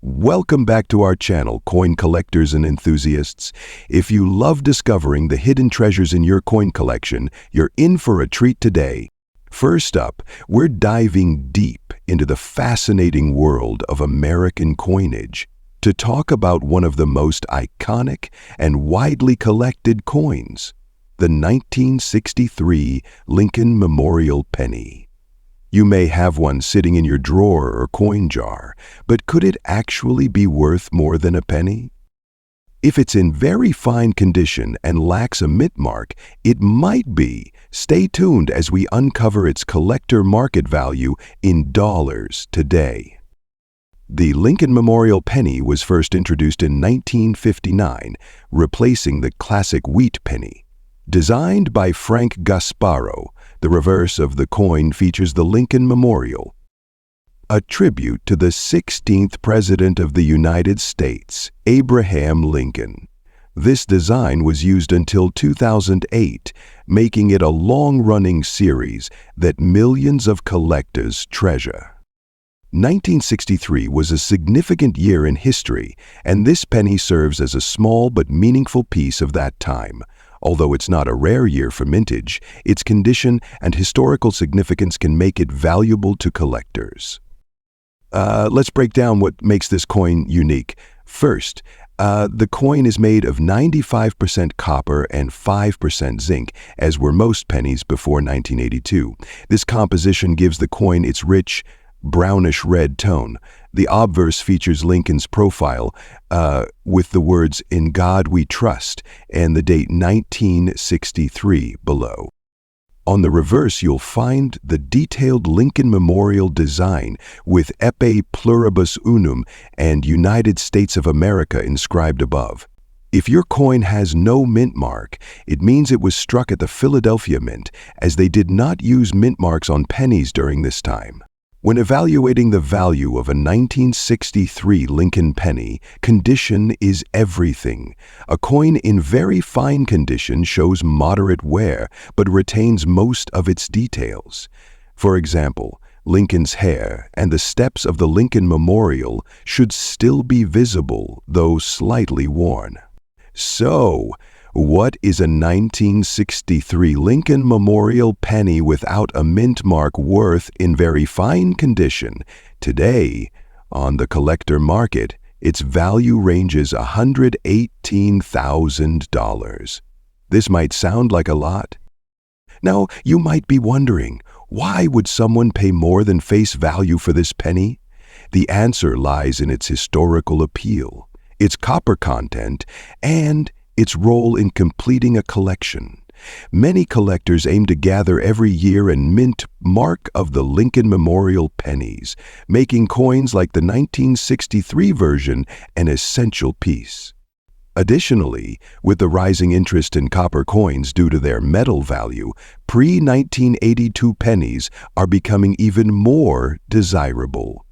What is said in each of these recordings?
Welcome back to our channel, coin collectors and enthusiasts. If you love discovering the hidden treasures in your coin collection, you're in for a treat today. First up, we're diving deep into the fascinating world of American coinage to talk about one of the most iconic and widely collected coins, the 1963 Lincoln Memorial Penny. You may have one sitting in your drawer or coin jar, but could it actually be worth more than a penny? If it's in very fine condition and lacks a mint mark, it might be. Stay tuned as we uncover its collector market value in dollars today. The Lincoln Memorial Penny was first introduced in 1959, replacing the classic wheat penny. Designed by Frank Gasparo, the reverse of the coin features the Lincoln Memorial, a tribute to the 16th President of the United States, Abraham Lincoln. This design was used until 2008, making it a long-running series that millions of collectors treasure. 1963 was a significant year in history, and this penny serves as a small but meaningful piece of that time. Although it's not a rare year for mintage, its condition and historical significance can make it valuable to collectors. Let's break down what makes this coin unique. First, the coin is made of 95% copper and 5% zinc, as were most pennies before 1982. This composition gives the coin its rich, brownish-red tone. The obverse features Lincoln's profile with the words, "In God We Trust," and the date 1963 below. On the reverse, you'll find the detailed Lincoln Memorial design with Epe Pluribus Unum and United States of America inscribed above. If your coin has no mint mark, it means it was struck at the Philadelphia Mint, as they did not use mint marks on pennies during this time. When evaluating the value of a 1963 Lincoln penny, condition is everything. A coin in very fine condition shows moderate wear, but retains most of its details. For example, Lincoln's hair and the steps of the Lincoln Memorial should still be visible, though slightly worn. So, what is a 1963 Lincoln Memorial penny without a mint mark worth in very fine condition? Today, on the collector market, its value ranges $118,000. This might sound like a lot. Now, you might be wondering, why would someone pay more than face value for this penny? The answer lies in its historical appeal, its copper content, and its role in completing a collection. Many collectors aim to gather every year and mint mark of the Lincoln Memorial pennies, making coins like the 1963 version an essential piece. Additionally, with the rising interest in copper coins due to their metal value, pre-1982 pennies are becoming even more desirable.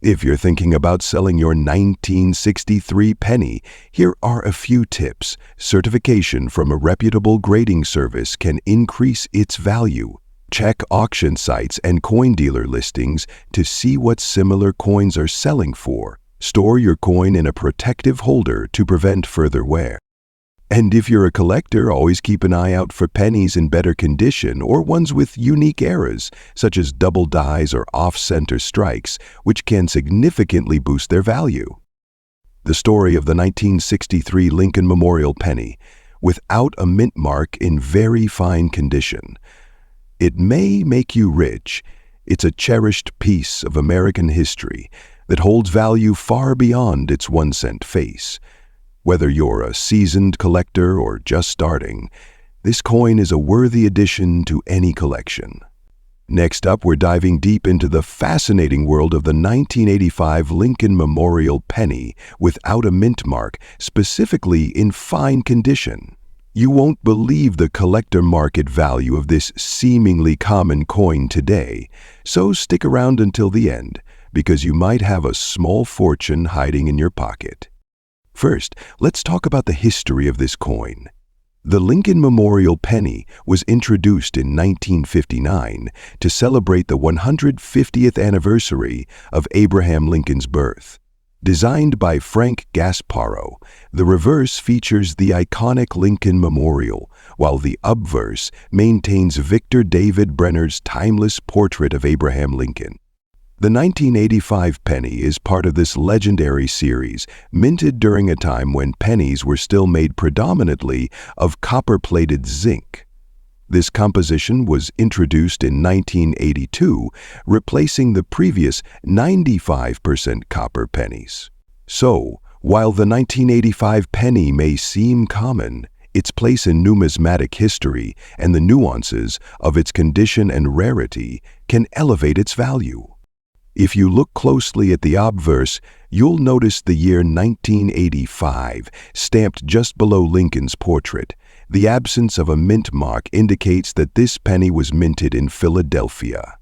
If you're thinking about selling your 1963 penny, here are a few tips. Certification from a reputable grading service can increase its value. Check auction sites and coin dealer listings to see what similar coins are selling for. Store your coin in a protective holder to prevent further wear. And if you're a collector, always keep an eye out for pennies in better condition or ones with unique errors, such as double dies or off-center strikes, which can significantly boost their value. The story of the 1963 Lincoln Memorial penny, without a mint mark in very fine condition. It may make you rich. It's a cherished piece of American history that holds value far beyond its 1-cent face. Whether you're a seasoned collector or just starting, this coin is a worthy addition to any collection. Next up, we're diving deep into the fascinating world of the 1985 Lincoln Memorial penny without a mint mark, specifically in fine condition. You won't believe the collector market value of this seemingly common coin today, so stick around until the end, because you might have a small fortune hiding in your pocket. First, let's talk about the history of this coin. The Lincoln Memorial Penny was introduced in 1959 to celebrate the 150th anniversary of Abraham Lincoln's birth. Designed by Frank Gasparro, the reverse features the iconic Lincoln Memorial, while the obverse maintains Victor David Brenner's timeless portrait of Abraham Lincoln. The 1985 penny is part of this legendary series, minted during a time when pennies were still made predominantly of copper-plated zinc. This composition was introduced in 1982, replacing the previous 95% copper pennies. So, while the 1985 penny may seem common, its place in numismatic history and the nuances of its condition and rarity can elevate its value. If you look closely at the obverse, you'll notice the year 1985 stamped just below Lincoln's portrait. The absence of a mint mark indicates that this penny was minted in Philadelphia.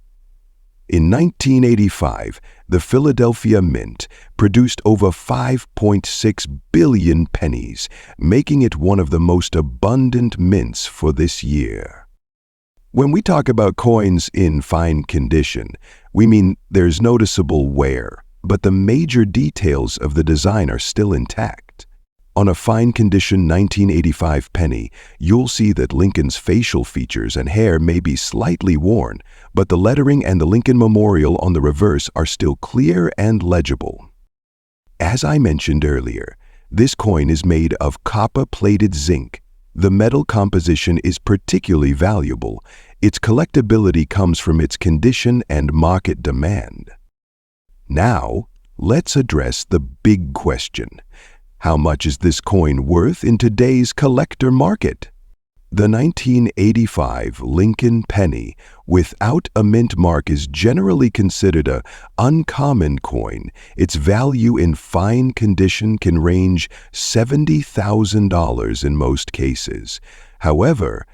In 1985, the Philadelphia Mint produced over 5.6 billion pennies, making it one of the most abundant mints for this year. When we talk about coins in fine condition, we mean there's noticeable wear, but the major details of the design are still intact. On a fine condition 1985 penny, you'll see that Lincoln's facial features and hair may be slightly worn, but the lettering and the Lincoln Memorial on the reverse are still clear and legible. As I mentioned earlier, this coin is made of copper-plated zinc. The metal composition is particularly valuable. Its collectability comes from its condition and market demand. Now, let's address the big question. How much is this coin worth in today's collector market? The 1985 Lincoln penny without a mint mark is generally considered an uncommon coin. Its value in fine condition can range $70,000 in most cases. However,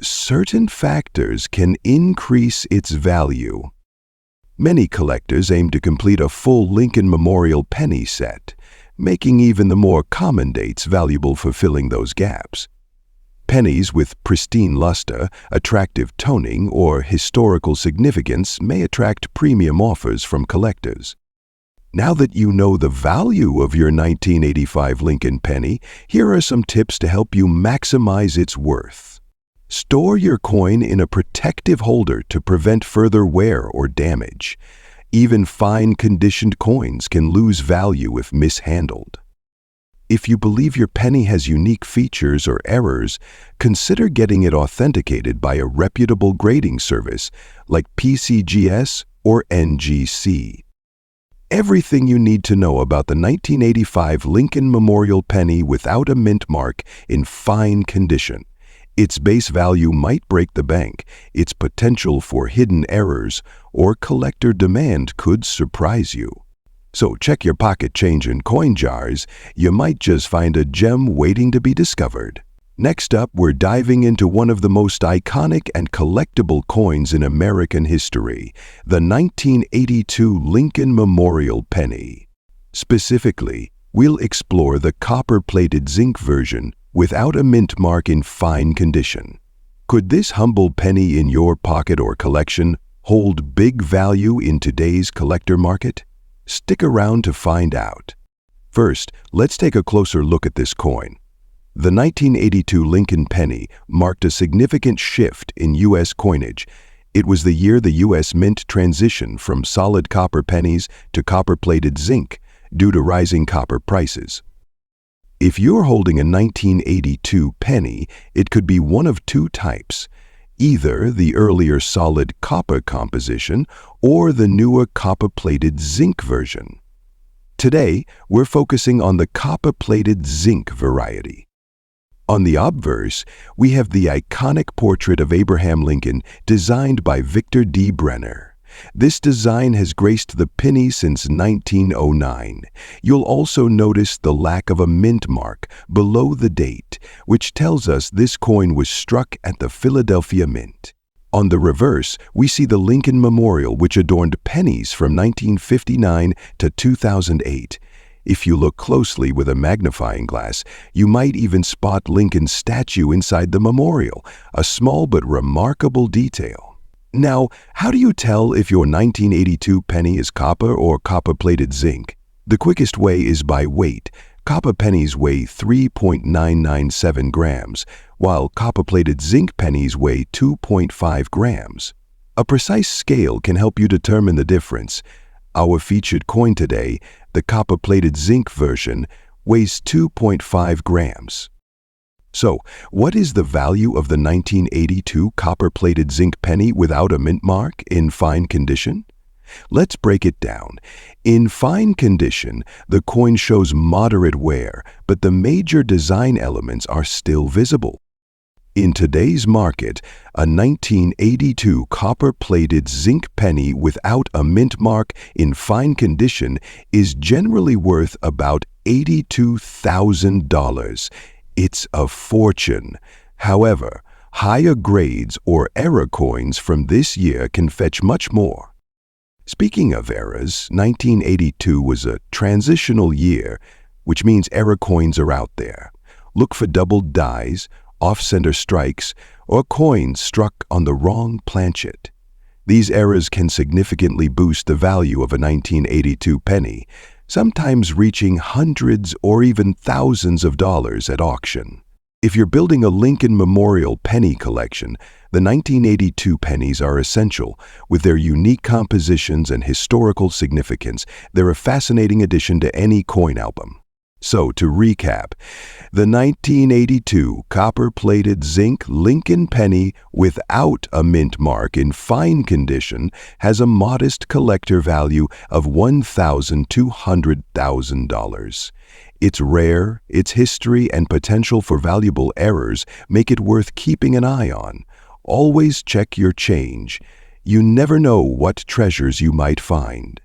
certain factors can increase its value. Many collectors aim to complete a full Lincoln Memorial penny set, making even the more common dates valuable for filling those gaps. Pennies with pristine luster, attractive toning, or historical significance may attract premium offers from collectors. Now that you know the value of your 1985 Lincoln penny, here are some tips to help you maximize its worth. Store your coin in a protective holder to prevent further wear or damage. Even fine conditioned coins can lose value if mishandled. If you believe your penny has unique features or errors, consider getting it authenticated by a reputable grading service like PCGS or NGC. Everything you need to know about the 1985 Lincoln Memorial penny without a mint mark in fine condition. Its base value might break the bank. Its potential for hidden errors or collector demand could surprise you. So check your pocket change and coin jars. You might just find a gem waiting to be discovered. Next up, we're diving into one of the most iconic and collectible coins in American history, the 1982 Lincoln Memorial penny. Specifically, we'll explore the copper-plated zinc version without a mint mark in fine condition. Could this humble penny in your pocket or collection hold big value in today's collector market? Stick around to find out. First, let's take a closer look at this coin. The 1982 Lincoln penny marked a significant shift in U.S. coinage. It was the year the U.S. Mint transitioned from solid copper pennies to copper-plated zinc due to rising copper prices. If you're holding a 1982 penny, it could be one of two types, either the earlier solid copper composition or the newer copper-plated zinc version. Today, we're focusing on the copper-plated zinc variety. On the obverse, we have the iconic portrait of Abraham Lincoln designed by Victor D. Brenner. This design has graced the penny since 1909. You'll also notice the lack of a mint mark below the date, which tells us this coin was struck at the Philadelphia Mint. On the reverse, we see the Lincoln Memorial, which adorned pennies from 1959 to 2008. If you look closely with a magnifying glass, you might even spot Lincoln's statue inside the memorial, a small but remarkable detail. Now, how do you tell if your 1982 penny is copper or copper-plated zinc? The quickest way is by weight. Copper pennies weigh 3.997 grams, while copper-plated zinc pennies weigh 2.5 grams. A precise scale can help you determine the difference. Our featured coin today, the copper-plated zinc version, weighs 2.5 grams. So, what is the value of the 1982 copper-plated zinc penny without a mint mark in fine condition? Let's break it down. In fine condition, the coin shows moderate wear, but the major design elements are still visible. In today's market, a 1982 copper-plated zinc penny without a mint mark in fine condition is generally worth about $82,000. It's a fortune. However, higher grades or era coins from this year can fetch much more. Speaking of eras, 1982 was a transitional year, which means era coins are out there. Look for doubled dies, off-center strikes, or coins struck on the wrong planchet. These errors can significantly boost the value of a 1982 penny, sometimes reaching hundreds or even thousands of dollars at auction. If you're building a Lincoln Memorial penny collection, the 1982 pennies are essential. With their unique compositions and historical significance, they're a fascinating addition to any coin album. So, to recap, the 1982 copper-plated zinc Lincoln penny without a mint mark in fine condition has a modest collector value of $1,200,000. Its rare, its history and potential for valuable errors make it worth keeping an eye on. Always check your change. You never know what treasures you might find.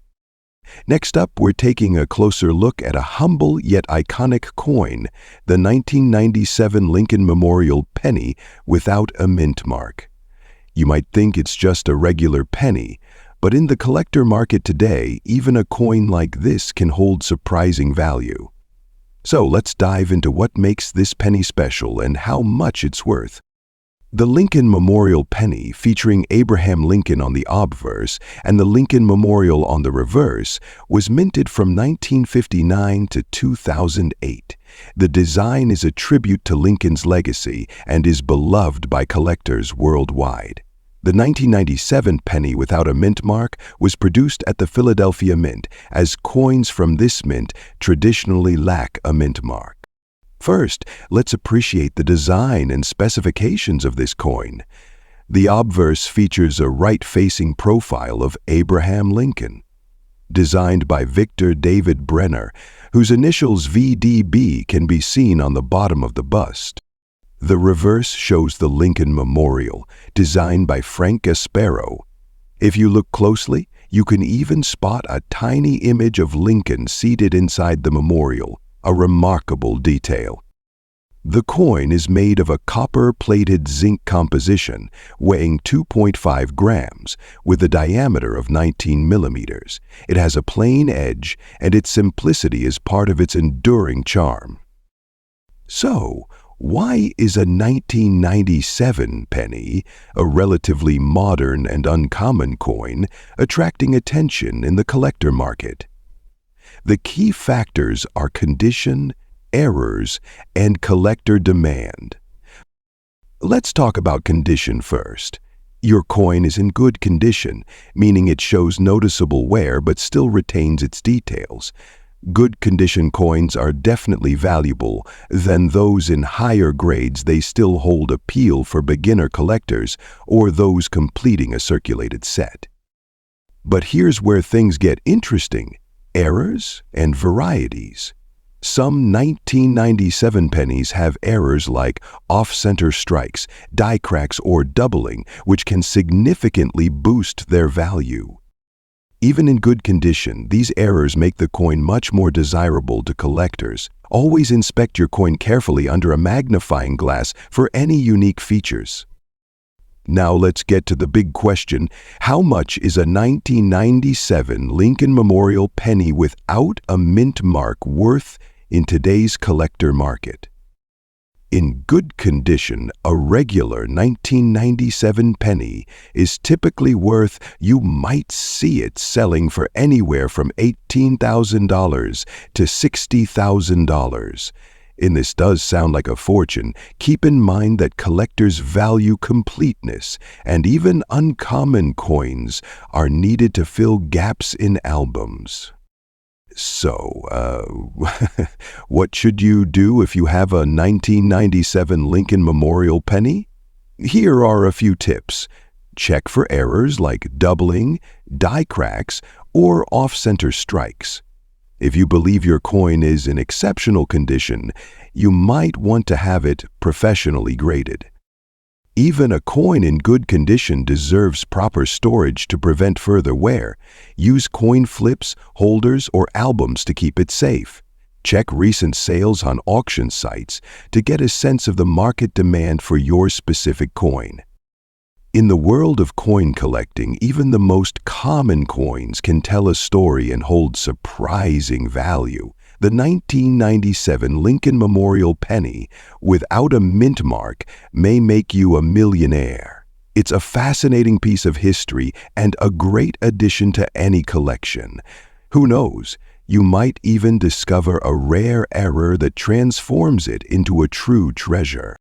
Next up, we're taking a closer look at a humble yet iconic coin, the 1997 Lincoln Memorial penny without a mint mark. You might think it's just a regular penny, but in the collector market today, even a coin like this can hold surprising value. So let's dive into what makes this penny special and how much it's worth. The Lincoln Memorial penny, featuring Abraham Lincoln on the obverse and the Lincoln Memorial on the reverse, was minted from 1959 to 2008. The design is a tribute to Lincoln's legacy and is beloved by collectors worldwide. The 1997 penny without a mint mark was produced at the Philadelphia Mint, as coins from this mint traditionally lack a mint mark. First, let's appreciate the design and specifications of this coin. The obverse features a right-facing profile of Abraham Lincoln, designed by Victor David Brenner, whose initials VDB can be seen on the bottom of the bust. The reverse shows the Lincoln Memorial, designed by Frank Gasparo. If you look closely, you can even spot a tiny image of Lincoln seated inside the memorial, a remarkable detail. The coin is made of a copper-plated zinc composition weighing 2.5 grams with a diameter of 19 millimeters. It has a plain edge, and its simplicity is part of its enduring charm. So, why is a 1997 penny, a relatively modern and uncommon coin, attracting attention in the collector market? The key factors are condition, errors, and collector demand. Let's talk about condition first. Your coin is in good condition, meaning it shows noticeable wear but still retains its details. Good condition coins are definitely valuable. Than those in higher grades, they still hold appeal for beginner collectors or those completing a circulated set. But here's where things get interesting. Errors and varieties. Some 1997 pennies have errors like off-center strikes, die cracks, or doubling, which can significantly boost their value. Even in good condition, these errors make the coin much more desirable to collectors. Always inspect your coin carefully under a magnifying glass for any unique features. Now let's get to the big question: how much is a 1997 Lincoln Memorial penny without a mint mark worth in today's collector market? In good condition, a regular 1997 penny is typically worth, you might see it selling for anywhere from $18,000 to $60,000. And this does sound like a fortune. Keep in mind that collectors value completeness, and even uncommon coins are needed to fill gaps in albums. So, what should you do if you have a 1997 Lincoln Memorial penny? Here are a few tips. Check for errors like doubling, die cracks, or off-center strikes. If you believe your coin is in exceptional condition, you might want to have it professionally graded. Even a coin in good condition deserves proper storage to prevent further wear. Use coin flips, holders, or albums to keep it safe. Check recent sales on auction sites to get a sense of the market demand for your specific coin. In the world of coin collecting, even the most common coins can tell a story and hold surprising value. The 1997 Lincoln Memorial penny, without a mint mark, may make you a millionaire. It's a fascinating piece of history and a great addition to any collection. Who knows, you might even discover a rare error that transforms it into a true treasure.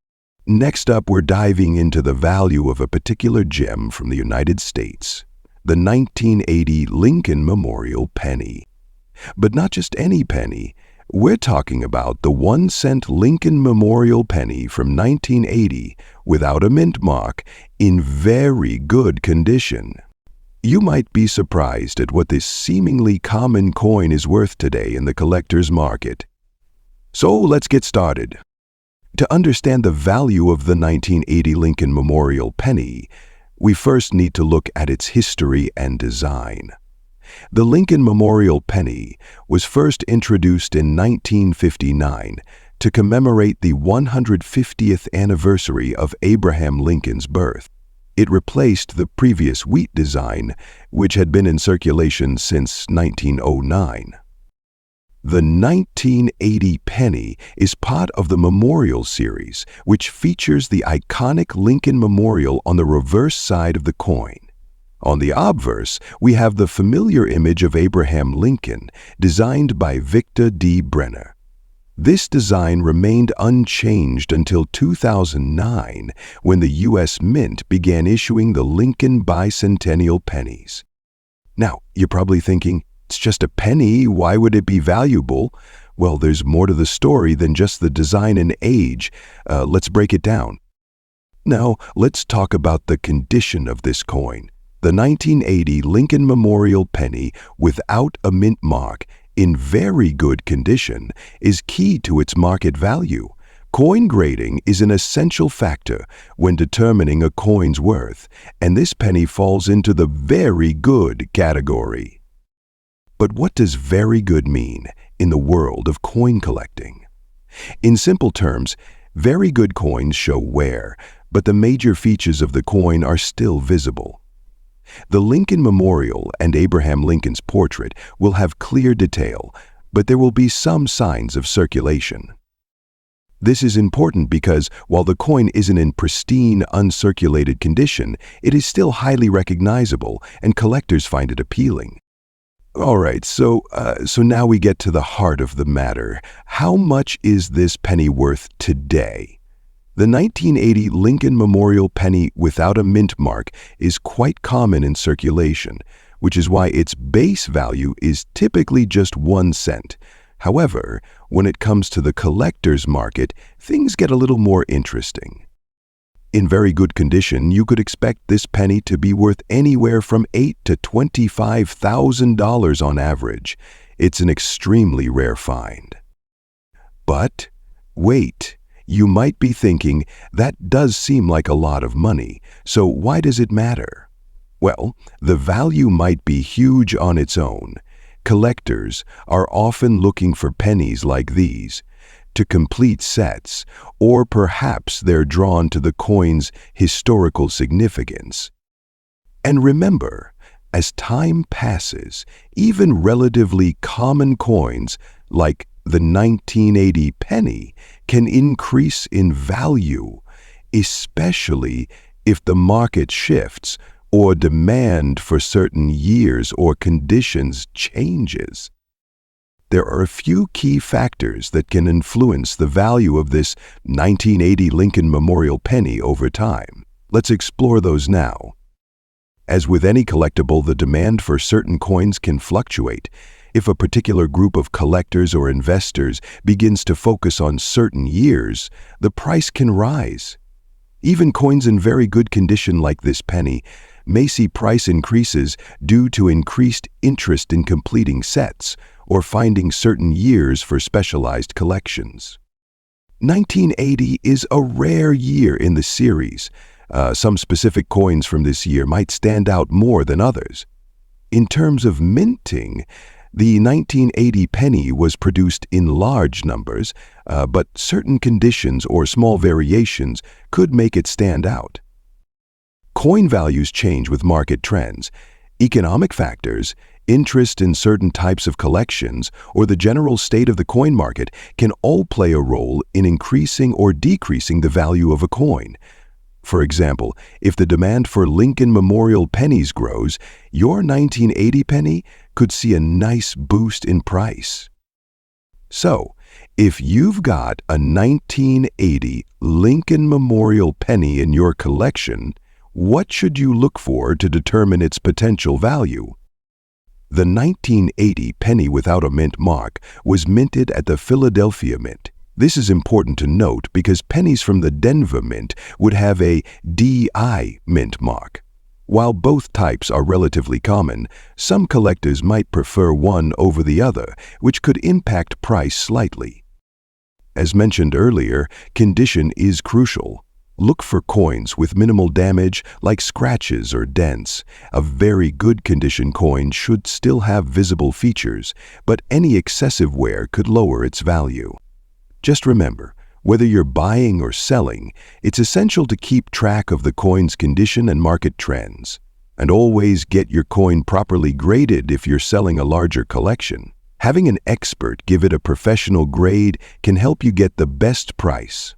Next up, we're diving into the value of a particular gem from the United States, the 1980 Lincoln Memorial penny. But not just any penny. We're talking about the 1-cent Lincoln Memorial penny from 1980 without a mint mark, in very good condition. You might be surprised at what this seemingly common coin is worth today in the collector's market. So let's get started. To understand the value of the 1980 Lincoln Memorial penny, we first need to look at its history and design. The Lincoln Memorial penny was first introduced in 1959 to commemorate the 150th anniversary of Abraham Lincoln's birth. It replaced the previous wheat design, which had been in circulation since 1909. The 1980 penny is part of the Memorial series, which features the iconic Lincoln Memorial on the reverse side of the coin. On the obverse, we have the familiar image of Abraham Lincoln, designed by Victor D. Brenner. This design remained unchanged until 2009, when the U.S. Mint began issuing the Lincoln Bicentennial pennies. Now, you're probably thinking, it's just a penny, why would it be valuable? Well, there's more to the story than just the design and age. Let's break it down. Now, let's talk about the condition of this coin. The 1980 Lincoln Memorial penny, without a mint mark, in very good condition, is key to its market value. Coin grading is an essential factor when determining a coin's worth, and this penny falls into the very good category. But what does very good mean in the world of coin collecting? In simple terms, very good coins show wear, but the major features of the coin are still visible. The Lincoln Memorial and Abraham Lincoln's portrait will have clear detail, but there will be some signs of circulation. This is important because while the coin isn't in pristine, uncirculated condition, it is still highly recognizable, and collectors find it appealing. Alright, so now we get to the heart of the matter. How much is this penny worth today? The 1980 Lincoln Memorial penny without a mint mark is quite common in circulation, which is why its base value is typically just 1 cent. However, when it comes to the collector's market, things get a little more interesting. In very good condition, you could expect this penny to be worth anywhere from $8,000 to $25,000 on average. It's an extremely rare find. But wait. You might be thinking, that does seem like a lot of money, so why does it matter? Well, the value might be huge on its own. Collectors are often looking for pennies like these to complete sets, or perhaps they're drawn to the coin's historical significance. And remember, as time passes, even relatively common coins like the 1980 penny can increase in value, especially if the market shifts or demand for certain years or conditions changes. There are a few key factors that can influence the value of this 1980 Lincoln Memorial penny over time. Let's explore those now. As with any collectible, the demand for certain coins can fluctuate. If a particular group of collectors or investors begins to focus on certain years, the price can rise. Even coins in very good condition like this penny may see price increases due to increased interest in completing sets or finding certain years for specialized collections. 1980 is a rare year in the series. Some specific coins from this year might stand out more than others. In terms of minting, the 1980 penny was produced in large numbers, but certain conditions or small variations could make it stand out. Coin values change with market trends. Economic factors, interest in certain types of collections, or the general state of the coin market can all play a role in increasing or decreasing the value of a coin. For example, if the demand for Lincoln Memorial pennies grows, your 1980 penny could see a nice boost in price. So, if you've got a 1980 Lincoln Memorial penny in your collection, what should you look for to determine its potential value? The 1980 penny without a mint mark was minted at the Philadelphia Mint. This is important to note because pennies from the Denver Mint would have a DI mint mark. While both types are relatively common, some collectors might prefer one over the other, which could impact price slightly. As mentioned earlier, condition is crucial. Look for coins with minimal damage like scratches or dents. A very good condition coin should still have visible features, but any excessive wear could lower its value. Just remember, whether you're buying or selling, it's essential to keep track of the coin's condition and market trends. And always get your coin properly graded if you're selling a larger collection. Having an expert give it a professional grade can help you get the best price.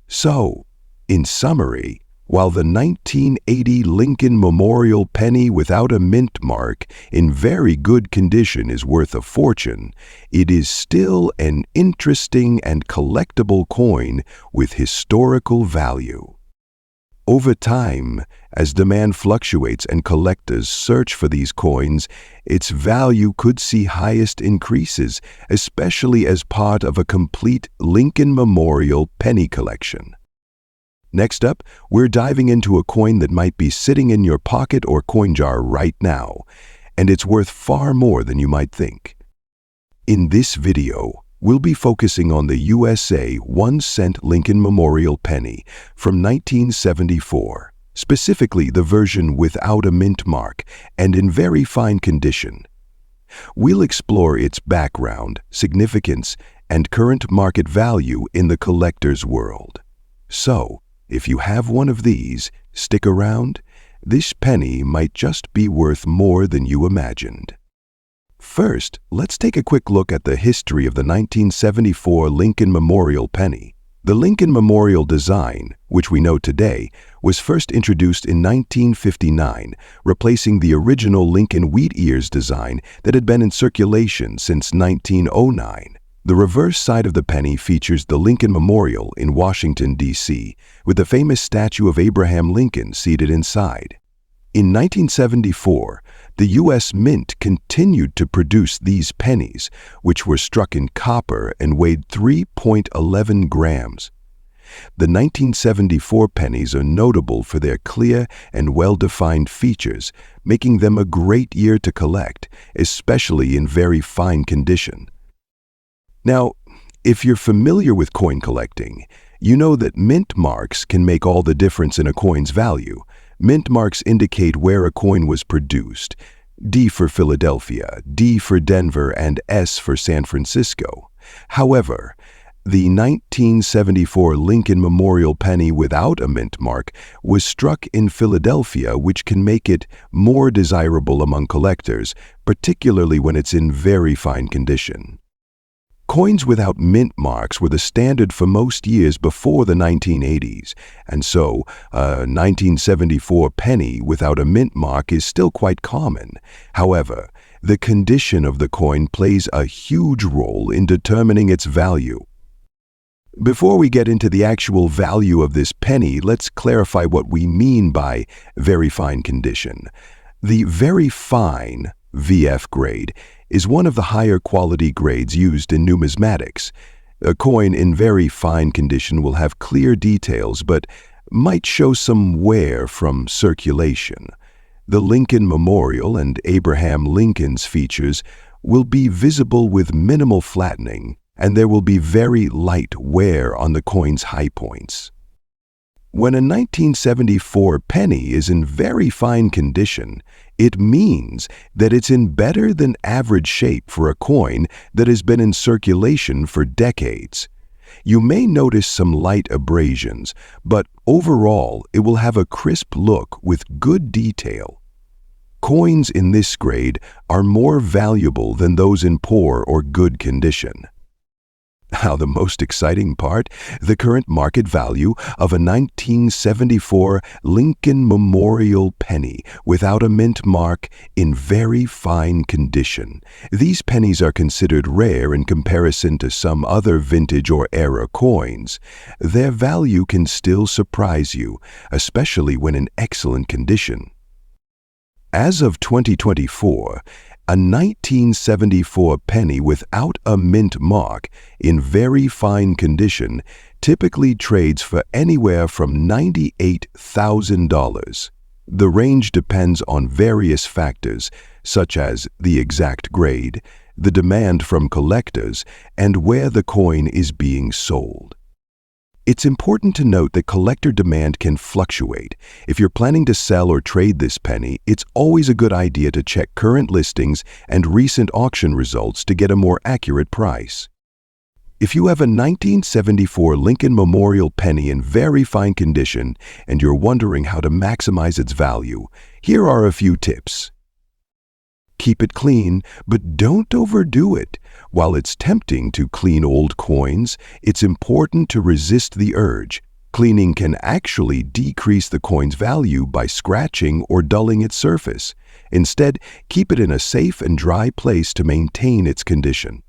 So, in summary, while the 1980 Lincoln Memorial penny without a mint mark in very good condition is worth a fortune, it is still an interesting and collectible coin with historical value. Over time, as demand fluctuates and collectors search for these coins, its value could see highest increases, especially as part of a complete Lincoln Memorial penny collection. Next up, we're diving into a coin that might be sitting in your pocket or coin jar right now, and it's worth far more than you might think. In this video, we'll be focusing on the USA 1-cent Lincoln Memorial penny from 1974, specifically the version without a mint mark and in very fine condition. We'll explore its background, significance, and current market value in the collector's world. So, if you have one of these, stick around. This penny might just be worth more than you imagined. First, let's take a quick look at the history of the 1974 Lincoln Memorial penny. The Lincoln Memorial design, which we know today, was first introduced in 1959, replacing the original Lincoln wheat ears design that had been in circulation since 1909. The reverse side of the penny features the Lincoln Memorial in Washington, D.C., with the famous statue of Abraham Lincoln seated inside. In 1974, the U.S. Mint continued to produce these pennies, which were struck in copper and weighed 3.11 grams. The 1974 pennies are notable for their clear and well-defined features, making them a great year to collect, especially in very fine condition. Now, if you're familiar with coin collecting, you know that mint marks can make all the difference in a coin's value. Mint marks indicate where a coin was produced. D for Philadelphia, D for Denver, and S for San Francisco. However, the 1974 Lincoln Memorial penny without a mint mark was struck in Philadelphia, which can make it more desirable among collectors, particularly when it's in very fine condition. Coins without mint marks were the standard for most years before the 1980s, and so a 1974 penny without a mint mark is still quite common. However, the condition of the coin plays a huge role in determining its value. Before we get into the actual value of this penny, let's clarify what we mean by very fine condition. The very fine VF grade is one of the higher quality grades used in numismatics. A coin in very fine condition will have clear details but might show some wear from circulation. The Lincoln Memorial and Abraham Lincoln's features will be visible with minimal flattening, and there will be very light wear on the coin's high points. When a 1974 penny is in very fine condition, it means that it's in better than average shape for a coin that has been in circulation for decades. You may notice some light abrasions, but overall it will have a crisp look with good detail. Coins in this grade are more valuable than those in poor or good condition. Now, the most exciting part, the current market value of a 1974 Lincoln Memorial penny without a mint mark in very fine condition. These pennies are considered rare in comparison to some other vintage or era coins. Their value can still surprise you, especially when in excellent condition. As of 2024, a 1974 penny without a mint mark in very fine condition typically trades for anywhere from $98,000. The range depends on various factors, such as the exact grade, the demand from collectors, and where the coin is being sold. It's important to note that collector demand can fluctuate. If you're planning to sell or trade this penny, it's always a good idea to check current listings and recent auction results to get a more accurate price. If you have a 1974 Lincoln Memorial penny in very fine condition and you're wondering how to maximize its value, here are a few tips. Keep it clean, but don't overdo it. While it's tempting to clean old coins, it's important to resist the urge. Cleaning can actually decrease the coin's value by scratching or dulling its surface. Instead, keep it in a safe and dry place to maintain its condition.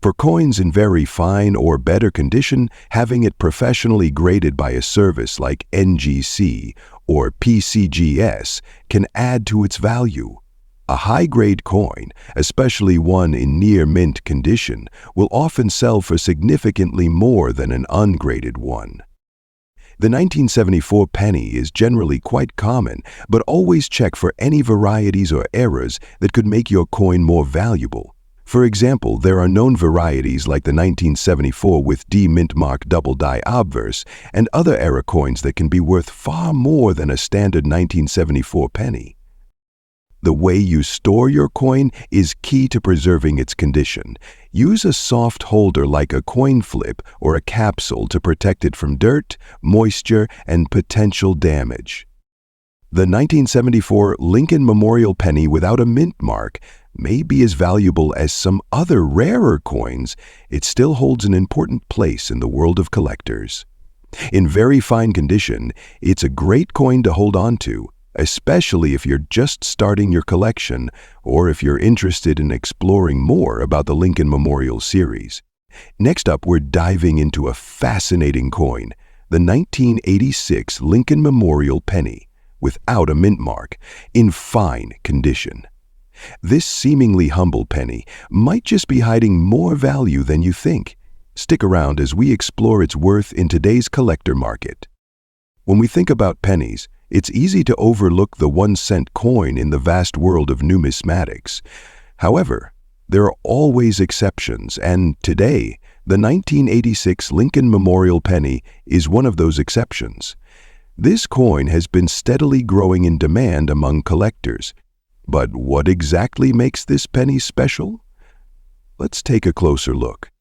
For coins in very fine or better condition, having it professionally graded by a service like NGC or PCGS can add to its value. A high-grade coin, especially one in near-mint condition, will often sell for significantly more than an ungraded one. The 1974 penny is generally quite common, but always check for any varieties or errors that could make your coin more valuable. For example, there are known varieties like the 1974 with D-mint mark double die obverse and other era coins that can be worth far more than a standard 1974 penny. The way you store your coin is key to preserving its condition. Use a soft holder like a coin flip or a capsule to protect it from dirt, moisture, and potential damage. The 1974 Lincoln Memorial penny without a mint mark may be as valuable as some other rarer coins. It still holds an important place in the world of collectors. In very fine condition, it's a great coin to hold on to, especially if you're just starting your collection or if you're interested in exploring more about the Lincoln Memorial series. Next up, we're diving into a fascinating coin, the 1986 Lincoln Memorial penny without a mint mark, in fine condition. This seemingly humble penny might just be hiding more value than you think. Stick around as we explore its worth in today's collector market. When we think about pennies, it's easy to overlook the 1-cent coin in the vast world of numismatics. However, there are always exceptions, and today, the 1986 Lincoln Memorial penny is one of those exceptions. This coin has been steadily growing in demand among collectors. But what exactly makes this penny special? Let's take a closer look.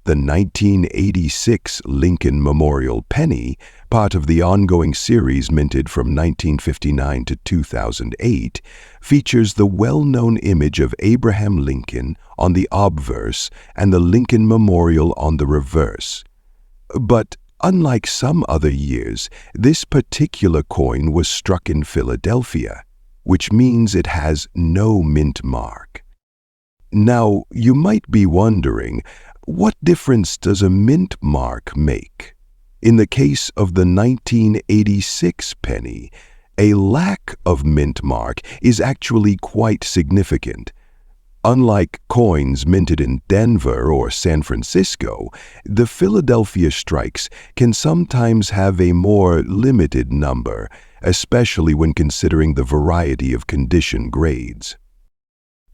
The 1986 Lincoln Memorial Penny, part of the ongoing series minted from 1959 to 2008, features the well-known image of Abraham Lincoln on the obverse and the Lincoln Memorial on the reverse. But unlike some other years, this particular coin was struck in Philadelphia, which means it has no mint mark. Now, you might be wondering, what difference does a mint mark make? In the case of the 1986 penny, a lack of mint mark is actually quite significant. Unlike coins minted in Denver or San Francisco, the Philadelphia strikes can sometimes have a more limited number, especially when considering the variety of condition grades.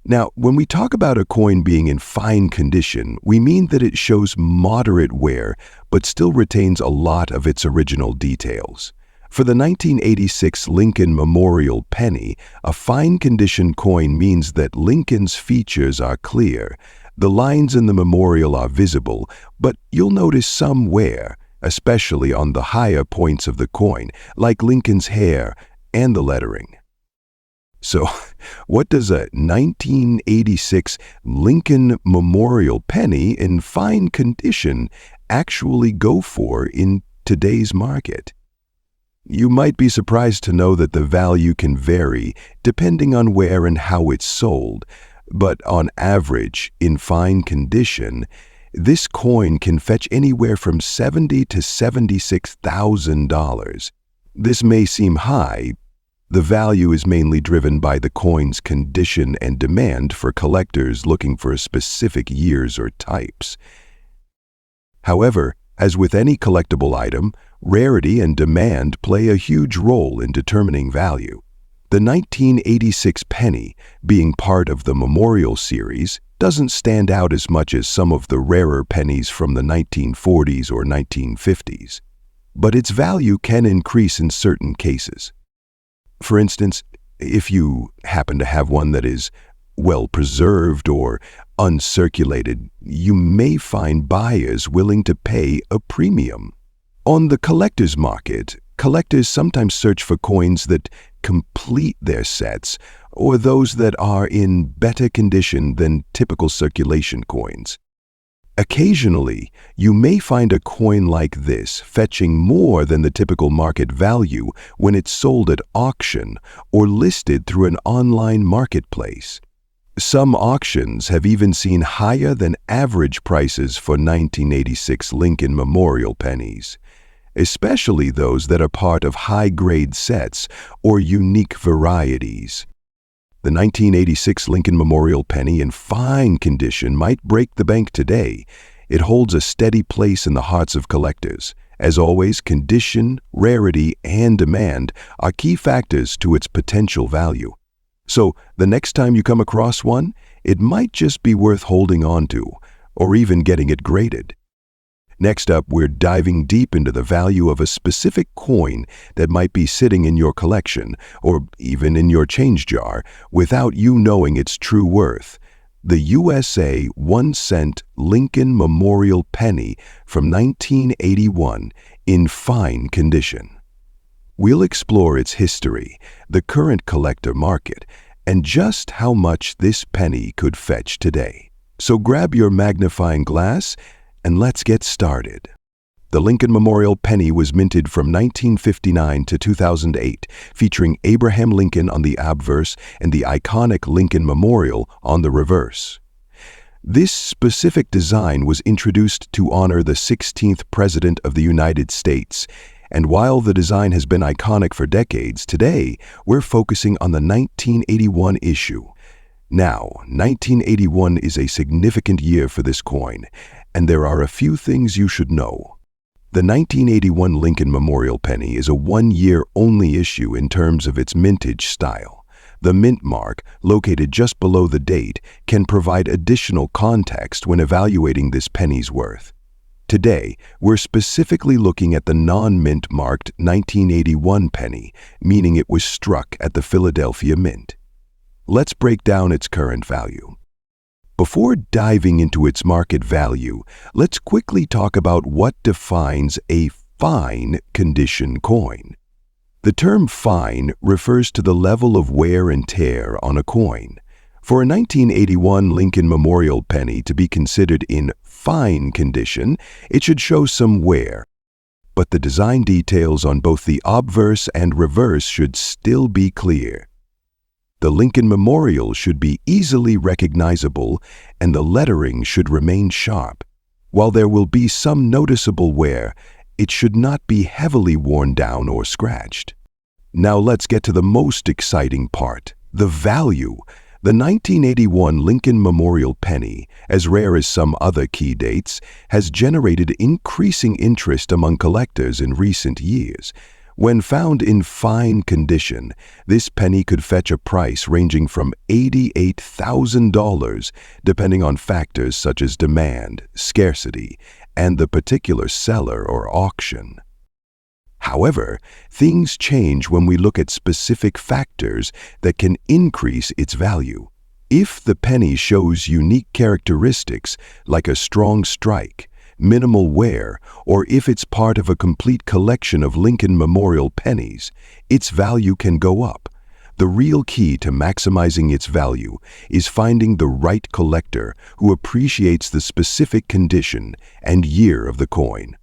Now, when we talk about a coin being in fine condition, we mean that it shows moderate wear but still retains a lot of its original details. For the 1986 Lincoln Memorial Penny, a fine condition coin means that Lincoln's features are clear. The lines in the memorial are visible, but you'll notice some wear, especially on the higher points of the coin, like Lincoln's hair and the lettering. So, what does a 1986 Lincoln Memorial Penny in fine condition actually go for in today's market? You might be surprised to know that the value can vary depending on where and how it's sold, but on average, in fine condition, this coin can fetch anywhere from $70,000 to $76,000. This may seem high. The value is mainly driven by the coin's condition and demand for collectors looking for specific years or types. However, as with any collectible item, rarity and demand play a huge role in determining value. The 1986 penny, being part of the Memorial series, doesn't stand out as much as some of the rarer pennies from the 1940s or 1950s, but its value can increase in certain cases. For instance, if you happen to have one that is well preserved or uncirculated, you may find buyers willing to pay a premium. On the collector's market, collectors sometimes search for coins that complete their sets or those that are in better condition than typical circulation coins. Occasionally, you may find a coin like this fetching more than the typical market value when it's sold at auction or listed through an online marketplace. Some auctions have even seen higher than average prices for 1986 Lincoln Memorial pennies, especially those that are part of high-grade sets or unique varieties. The 1986 Lincoln Memorial Penny in fine condition might break the bank today. It holds a steady place in the hearts of collectors. As always, condition, rarity, and demand are key factors to its potential value. So, the next time you come across one, it might just be worth holding on to, or even getting it graded. Next up, we're diving deep into the value of a specific coin that might be sitting in your collection, or even in your change jar, without you knowing its true worth. The USA 1-cent Lincoln Memorial Penny from 1981 in fine condition. We'll explore its history, the current collector market, and just how much this penny could fetch today. So grab your magnifying glass and let's get started. The Lincoln Memorial Penny was minted from 1959 to 2008, featuring Abraham Lincoln on the obverse and the iconic Lincoln Memorial on the reverse. This specific design was introduced to honor the 16th President of the United States, and while the design has been iconic for decades, today we're focusing on the 1981 issue. Now, 1981 is a significant year for this coin, and there are a few things you should know. The 1981 Lincoln Memorial Penny is a one-year-only issue in terms of its mintage style. The mint mark, located just below the date, can provide additional context when evaluating this penny's worth. Today, we're specifically looking at the non-mint marked 1981 penny, meaning it was struck at the Philadelphia Mint. Let's break down its current value. Before diving into its market value, let's quickly talk about what defines a fine condition coin. The term fine refers to the level of wear and tear on a coin. For a 1981 Lincoln Memorial penny to be considered in fine condition, it should show some wear. But the design details on both the obverse and reverse should still be clear. The Lincoln Memorial should be easily recognizable, and the lettering should remain sharp. While there will be some noticeable wear, it should not be heavily worn down or scratched. Now let's get to the most exciting part, the value. The 1981 Lincoln Memorial penny, as rare as some other key dates, has generated increasing interest among collectors in recent years. When found in fine condition, this penny could fetch a price ranging from $88,000, depending on factors such as demand, scarcity, and the particular seller or auction. However, things change when we look at specific factors that can increase its value. If the penny shows unique characteristics like a strong strike, minimal wear, or if it's part of a complete collection of Lincoln Memorial pennies, its value can go up. The real key to maximizing its value is finding the right collector who appreciates the specific condition and year of the coin.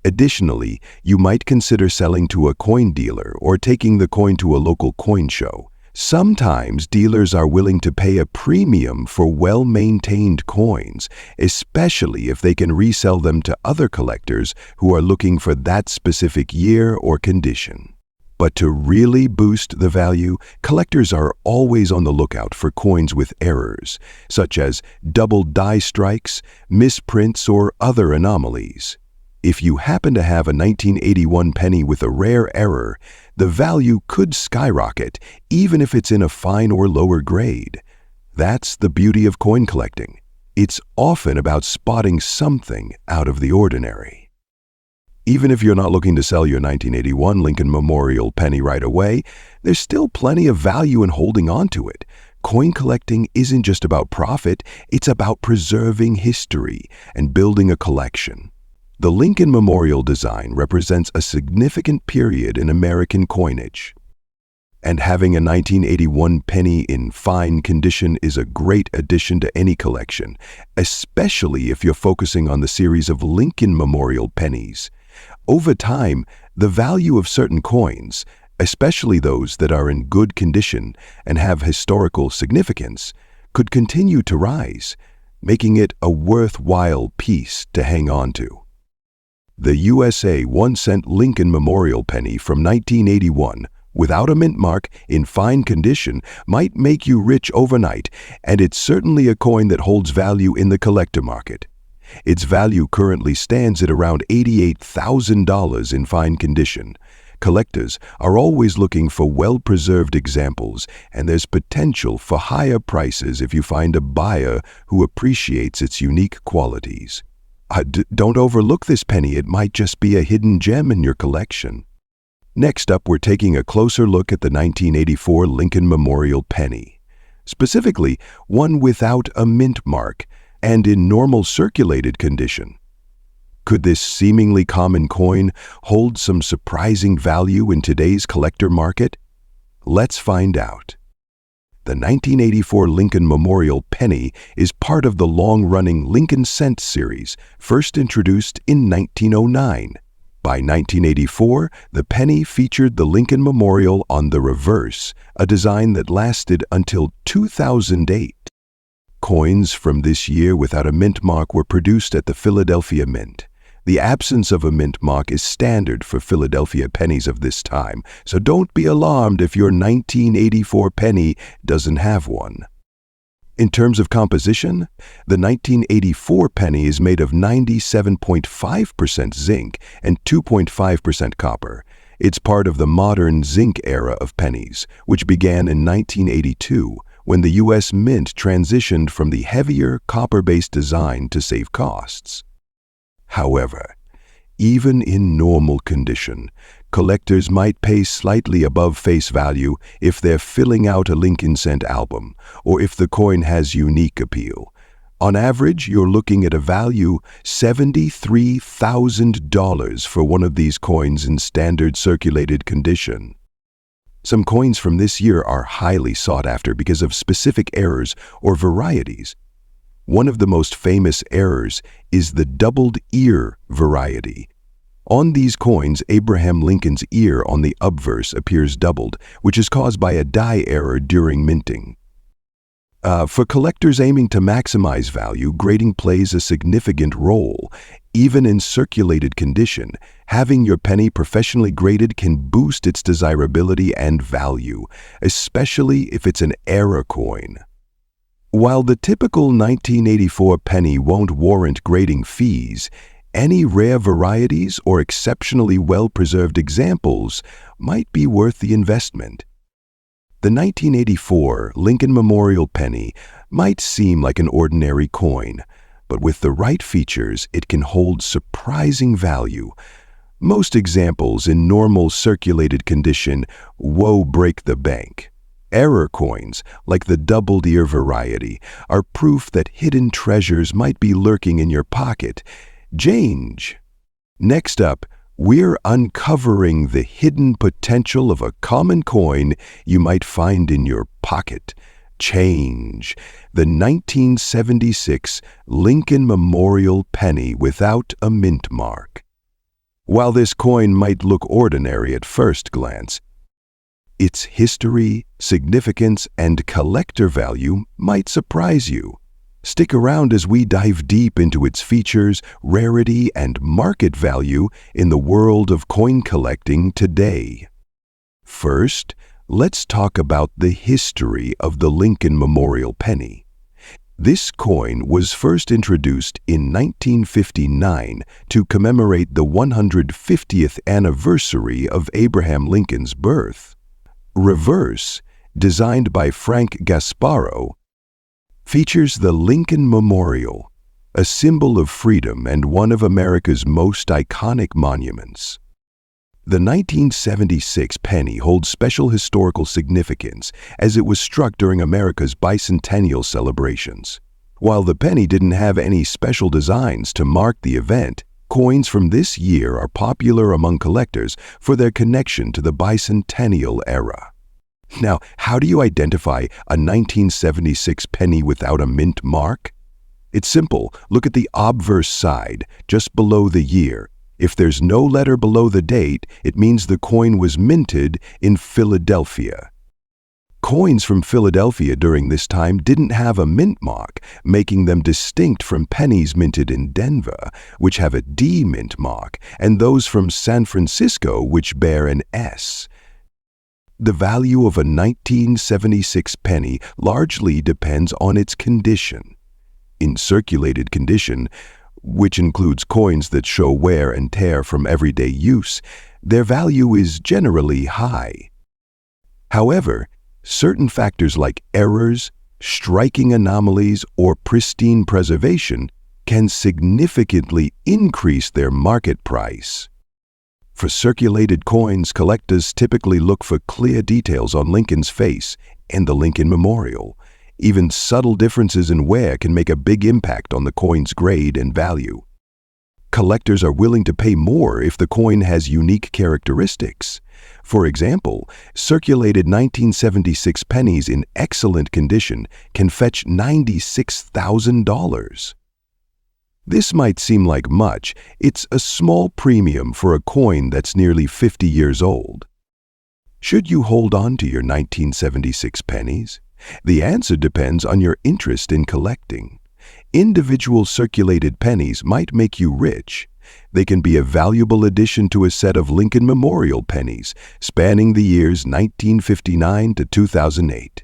Additionally, you might consider selling to a coin dealer or taking the coin to a local coin show. Sometimes dealers are willing to pay a premium for well-maintained coins, especially if they can resell them to other collectors who are looking for that specific year or condition. But to really boost the value, collectors are always on the lookout for coins with errors, such as double die strikes, misprints, or other anomalies. If you happen to have a 1981 penny with a rare error, the value could skyrocket, even if it's in a fine or lower grade. That's the beauty of coin collecting. It's often about spotting something out of the ordinary. Even if you're not looking to sell your 1981 Lincoln Memorial penny right away, there's still plenty of value in holding on to it. Coin collecting isn't just about profit, it's about preserving history and building a collection. The Lincoln Memorial design represents a significant period in American coinage. And having a 1981 penny in fine condition is a great addition to any collection, especially if you're focusing on the series of Lincoln Memorial pennies. Over time, the value of certain coins, especially those that are in good condition and have historical significance, could continue to rise, making it a worthwhile piece to hang on to. The USA 1-cent Lincoln Memorial penny from 1981, without a mint mark, in fine condition, might make you rich overnight, and it's certainly a coin that holds value in the collector market. Its value currently stands at around $88,000 in fine condition. Collectors are always looking for well-preserved examples, and there's potential for higher prices if you find a buyer who appreciates its unique qualities. Don't overlook this penny, it might just be a hidden gem in your collection. Next up, we're taking a closer look at the 1984 Lincoln Memorial penny, specifically one without a mint mark and in normal circulated condition. Could this seemingly common coin hold some surprising value in today's collector market? Let's find out. The 1984 Lincoln Memorial penny is part of the long-running Lincoln Cent series, first introduced in 1909. By 1984, the penny featured the Lincoln Memorial on the reverse, a design that lasted until 2008. Coins from this year without a mint mark were produced at the Philadelphia Mint. The absence of a mint mark is standard for Philadelphia pennies of this time, so don't be alarmed if your 1984 penny doesn't have one. In terms of composition, the 1984 penny is made of 97.5% zinc and 2.5% copper. It's part of the modern zinc era of pennies, which began in 1982, when the U.S. Mint transitioned from the heavier copper-based design to save costs. However, even in normal condition, collectors might pay slightly above face value if they're filling out a Lincoln Cent album or if the coin has unique appeal. On average, you're looking at a value $73,000 for one of these coins in standard circulated condition. Some coins from this year are highly sought after because of specific errors or varieties. One of the most famous errors is the doubled ear variety. On these coins, Abraham Lincoln's ear on the obverse appears doubled, which is caused by a die error during minting. For collectors aiming to maximize value, grading plays a significant role. Even in circulated condition, having your penny professionally graded can boost its desirability and value, especially if it's an era coin. While the typical 1984 penny won't warrant grading fees, any rare varieties or exceptionally well-preserved examples might be worth the investment. The 1984 Lincoln Memorial penny might seem like an ordinary coin, but with the right features, it can hold surprising value. Most examples in normal circulated condition break the bank. Error coins, like the doubled ear variety, are proof that hidden treasures might be lurking in your pocket. Change. Next up, we're uncovering the hidden potential of a common coin you might find in your pocket. Change. The 1976 Lincoln Memorial penny without a mint mark. While this coin might look ordinary at first glance, its history, significance, and collector value might surprise you. Stick around as we dive deep into its features, rarity, and market value in the world of coin collecting today. First, let's talk about the history of the Lincoln Memorial penny. This coin was first introduced in 1959 to commemorate the 150th anniversary of Abraham Lincoln's birth. Reverse, designed by Frank Gasparo, features the Lincoln Memorial, a symbol of freedom and one of America's most iconic monuments. The 1976 penny holds special historical significance as it was struck during America's bicentennial celebrations. While the penny didn't have any special designs to mark the event, coins from this year are popular among collectors for their connection to the bicentennial era. Now, how do you identify a 1976 penny without a mint mark? It's simple. Look at the obverse side, just below the year. If there's no letter below the date, it means the coin was minted in Philadelphia. Coins from Philadelphia during this time didn't have a mint mark, making them distinct from pennies minted in Denver, which have a D mint mark, and those from San Francisco, which bear an S. The value of a 1976 penny largely depends on its condition. In circulated condition, which includes coins that show wear and tear from everyday use, their value is generally high. However, certain factors like errors, striking anomalies, or pristine preservation can significantly increase their market price. For circulated coins, collectors typically look for clear details on Lincoln's face and the Lincoln Memorial. Even subtle differences in wear can make a big impact on the coin's grade and value. Collectors are willing to pay more if the coin has unique characteristics. For example, circulated 1976 pennies in excellent condition can fetch $96,000. This might seem like much. It's a small premium for a coin that's nearly 50 years old. Should you hold on to your 1976 pennies? The answer depends on your interest in collecting. Individual circulated pennies might make you rich. They can be a valuable addition to a set of Lincoln Memorial pennies spanning the years 1959 to 2008.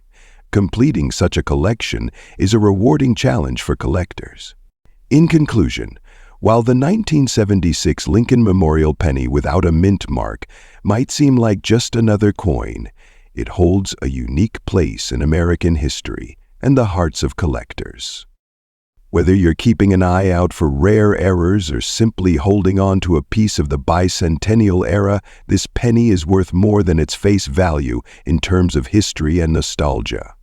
Completing such a collection is a rewarding challenge for collectors. In conclusion, while the 1976 Lincoln Memorial penny without a mint mark might seem like just another coin, it holds a unique place in American history and the hearts of collectors. Whether you're keeping an eye out for rare errors or simply holding on to a piece of the bicentennial era, this penny is worth more than its face value in terms of history and nostalgia.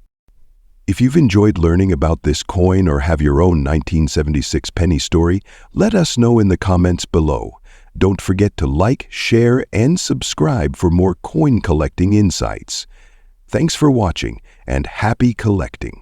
If you've enjoyed learning about this coin or have your own 1976 penny story, let us know in the comments below. Don't forget to like, share, and subscribe for more coin collecting insights. Thanks for watching, and happy collecting!